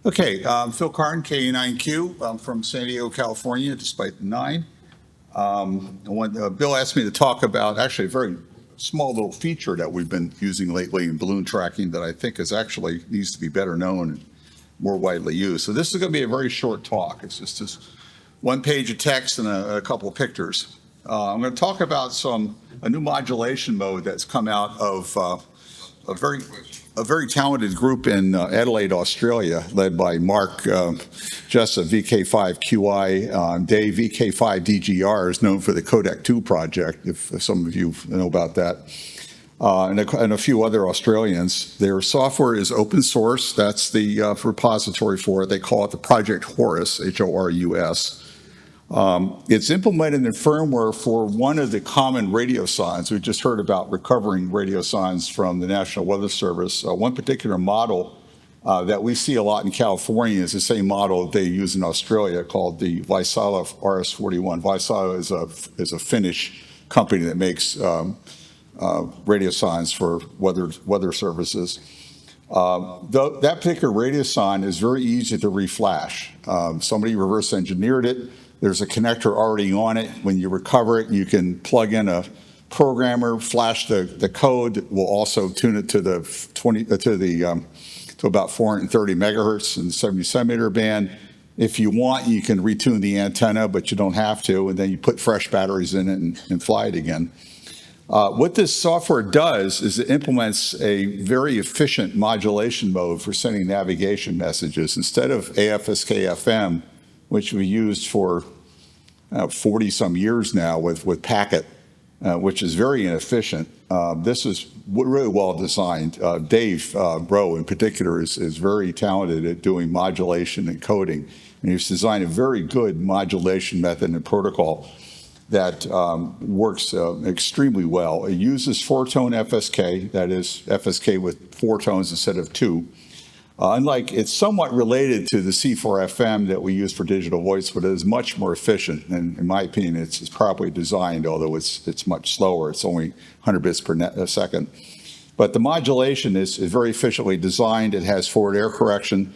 Okay, Phil Karn, KA9Q. I'm from San Diego, California, despite the 9. Bill asked me to talk about actually a very small little feature that we've been using lately in balloon tracking that I think is actually needs to be better known and more widely used. So this is going to be a very short talk. It's just this one page of text and a couple of pictures. I'm going to talk about a new modulation mode that's come out of a very talented group in Adelaide, Australia, led by Mark Jessup, VK5QI. Dave, VK5DGR, is known for the Codec 2 project, if some of you know about that, and a few other Australians. Their software is open source. That's the repository for it. They call it the Project Horus, Horus. It's implemented in firmware for one of the common radiosondes. We just heard about recovering radiosondes from the National Weather Service. One particular model that we see a lot in California is the same model they use in Australia, called the Vaisala RS41. Vaisala is a Finnish company that makes radiosondes for weather services. That particular radiosonde is very easy to reflash. Somebody reverse engineered it. There's a connector already on it. When you recover it, you can plug in a programmer, flash the code. We'll also tune it to about 430 megahertz in the 70 centimeter band. If you want, you can retune the antenna, but you don't have to, and then you put fresh batteries in it and fly it again. What this software does is it implements a very efficient modulation mode for sending navigation messages. Instead of AFSK FM, which we used for 40 some years now with Packet, which is very inefficient. This is really well designed. Dave Rowe in particular is very talented at doing modulation and coding. And he's designed a very good modulation method and protocol that works extremely well. It uses 4-tone FSK, that is FSK with 4 tones instead of 2. It's somewhat related to the C4FM that we use for digital voice, but it is much more efficient. And in my opinion, it's properly designed, although it's much slower. It's only 100 bits per second. But the modulation is very efficiently designed. It has forward air correction.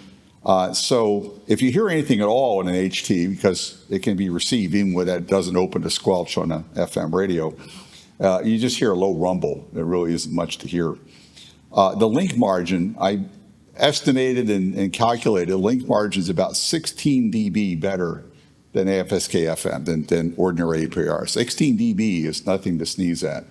So if you hear anything at all in an HT, because it can be received even when that doesn't open to squelch on an FM radio, you just hear a low rumble. There really isn't much to hear. The link margin, I estimated and calculated, link margin is about 16 dB better than AFSK FM, than ordinary APR. 16 dB is nothing to sneeze at.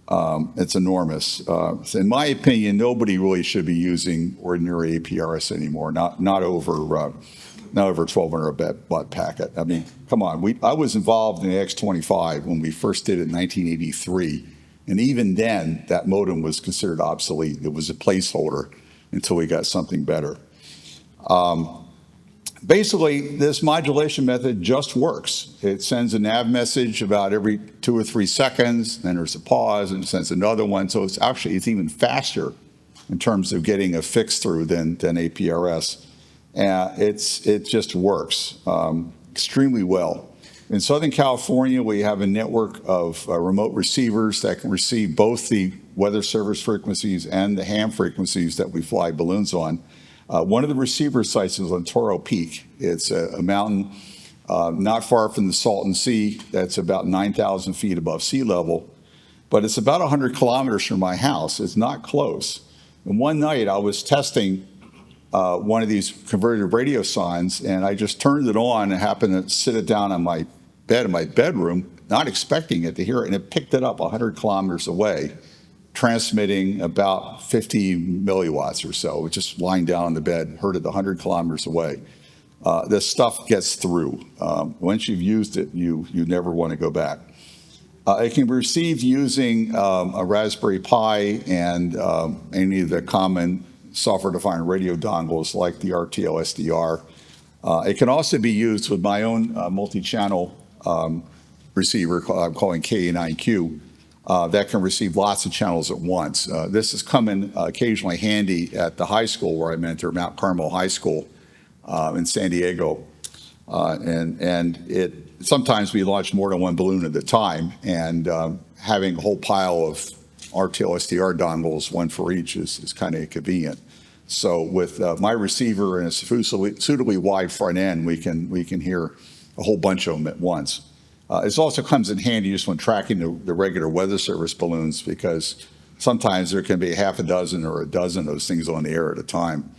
It's enormous. So in my opinion, nobody really should be using ordinary APRS anymore, not over 1200 watt packet. I mean, come on. I was involved in the X25 when we first did it in 1983, and even then, that modem was considered obsolete. It was a placeholder until we got something better. Basically, this modulation method just works. It sends a nav message about every 2 or 3 seconds, then there's a pause, and it sends another one. So it's even faster in terms of getting a fix through than APRS. It just works extremely well. In Southern California, we have a network of remote receivers that can receive both the weather service frequencies and the ham frequencies that we fly balloons on. One of the receiver sites is on Toro Peak. It's a mountain not far from the Salton Sea. That's about 9,000 feet above sea level, but it's about 100 kilometers from my house. It's not close. And one night I was testing one of these converted radiosondes, and I just turned it on and happened to sit it down on my bed in my bedroom, not expecting it to hear it, and it picked it up 100 kilometers away, transmitting about 50 milliwatts or so, just lying down on the bed, heard it 100 kilometers away. This stuff gets through. Once you've used it, you never want to go back. It can be received using a Raspberry Pi and any of the common software-defined radio dongles like the RTL SDR. It can also be used with my own multi-channel receiver I'm calling KA9Q that can receive lots of channels at once. This has come in occasionally handy at the high school where I mentor, Mount Carmel High School in San Diego. And sometimes we launch more than one balloon at a time, and having a whole pile of RTL SDR dongles, one for each, is kind of convenient. So with my receiver and a suitably wide front end, we can hear a whole bunch of them at once. It also comes in handy just when tracking the regular Weather Service balloons, because sometimes there can be half a dozen or a dozen of those things on the air at a time.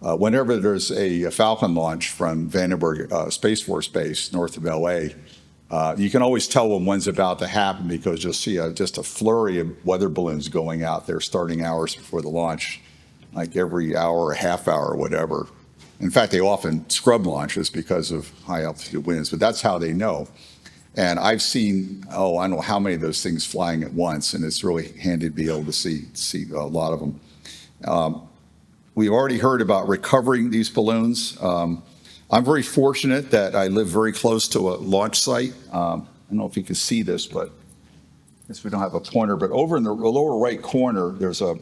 Whenever there's a Falcon launch from Vandenberg Space Force Base north of LA, you can always tell when one's about to happen because you'll see just a flurry of weather balloons going out there starting hours before the launch, like every hour or half hour or whatever. In fact, they often scrub launches because of high altitude winds, but that's how they know. And I've seen, I don't know how many of those things flying at once, and it's really handy to be able to see a lot of them. We've already heard about recovering these balloons. I'm very fortunate that I live very close to a launch site. I don't know if you can see this, but I guess we don't have a pointer, but over in the lower right corner, there's a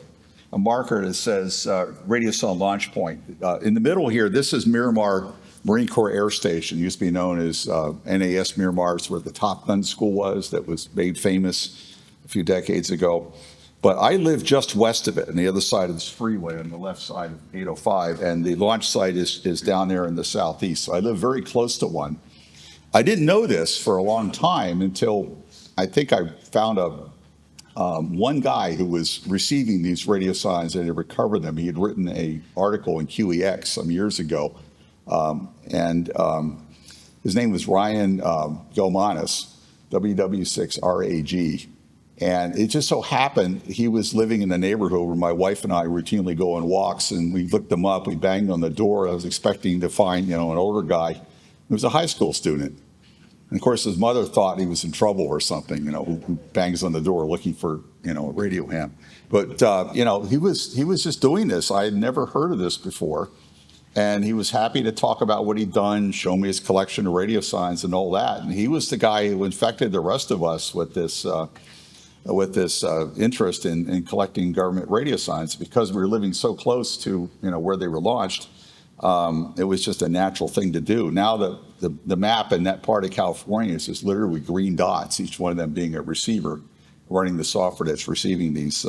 marker that says radiosonde launch point. In the middle here, this is Miramar Marine Corps Air Station. It used to be known as NAS Miramar. It's where the Top Gun school was that was made famous a few decades ago. But I live just west of it on the other side of this freeway on the left side of 805, and the launch site is down there in the southeast. So I live very close to one. I didn't know this for a long time until I think I found one guy who was receiving these radiosondes and had recovered them. He had written an article in QEX some years ago, and his name was Ryan Gilmanis, WW6RAG. And it just so happened he was living in the neighborhood where my wife and I routinely go on walks, and we looked him up. We banged on the door. I was expecting to find, an older guy. He was a high school student. And of course, his mother thought he was in trouble or something, who bangs on the door looking for, a radio ham. But, he was just doing this. I had never heard of this before. And he was happy to talk about what he'd done, show me his collection of radiosondes and all that. And he was the guy who infected the rest of us with this interest in collecting government radiosondes, because we were living so close to where they were launched. It was just a natural thing to do. Now the map in that part of California is just literally green dots, each one of them being a receiver running the software that's receiving these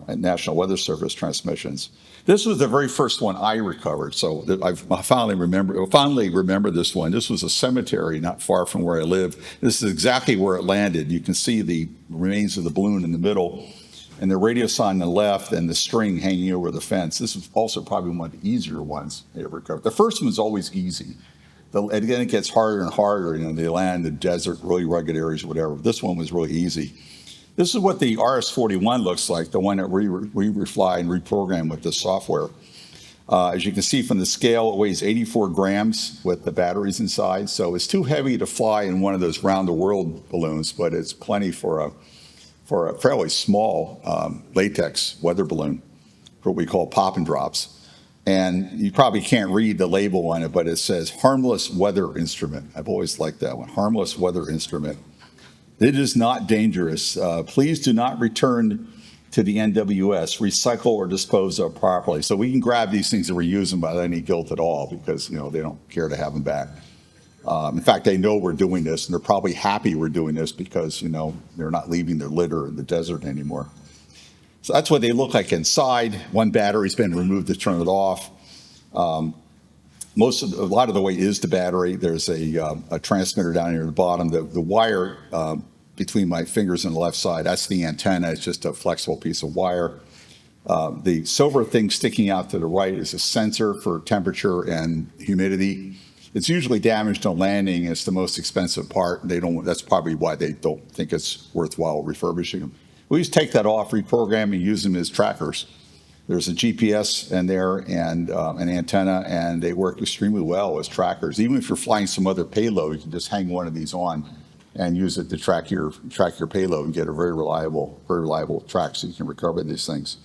National Weather Service transmissions. This was the very first one I recovered, so I finally remember this one. This was a cemetery not far from where I live. This is exactly where it landed. You can see the remains of the balloon in the middle, and the radiosonde on the left, and the string hanging over the fence. This was also probably one of the easier ones I ever recovered. The first one's always easy. And then it gets harder and harder. They land in the desert, really rugged areas, whatever. This one was really easy. This is what the RS41 looks like, the one that we refly and reprogram with this software. As you can see from the scale, it weighs 84 grams with the batteries inside. So it's too heavy to fly in one of those round-the-world balloons, but it's plenty for a fairly small latex weather balloon, what we call pop and drops. And you probably can't read the label on it, but it says harmless weather instrument. I've always liked that one, harmless weather instrument. It is not dangerous. Please do not return to the NWS, recycle or dispose of properly. So we can grab these things and reuse them without any guilt at all, because they don't care to have them back. In fact, they know we're doing this, and they're probably happy we're doing this because they're not leaving their litter in the desert anymore. So that's what they look like inside. One battery's been removed to turn it off. A lot of the way is the battery. There's a transmitter down here at the bottom. The wire between my fingers on the left side, that's the antenna. It's just a flexible piece of wire. The silver thing sticking out to the right is a sensor for temperature and humidity. It's usually damaged on landing. It's the most expensive part. That's probably why they don't think it's worthwhile refurbishing them. We just take that off, reprogram, and use them as trackers. There's a GPS in there and an antenna, and they work extremely well as trackers. Even if you're flying some other payload, you can just hang one of these on and use it to track your payload and get a very reliable track, so you can recover these things.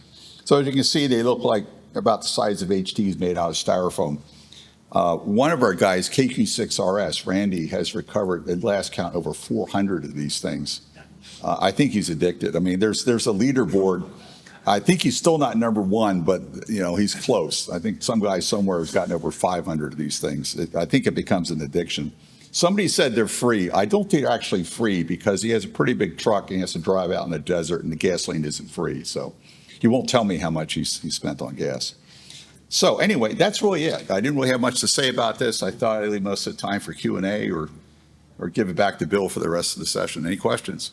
So as you can see, they look like about the size of HTs made out of styrofoam. One of our guys, KQ6RS, Randy, has recovered at last count over 400 of these things. I think he's addicted. I mean, there's a leaderboard. I think he's still not number one, but he's close. I think some guy somewhere has gotten over 500 of these things. I think it becomes an addiction. Somebody said they're free. I don't think they're actually free, because he has a pretty big truck and he has to drive out in the desert, and the gasoline isn't free. So he won't tell me how much he spent on gas. So anyway, that's really it. I didn't really have much to say about this. I thought I'd leave most of the time for Q&A or give it back to Bill for the rest of the session. Any questions?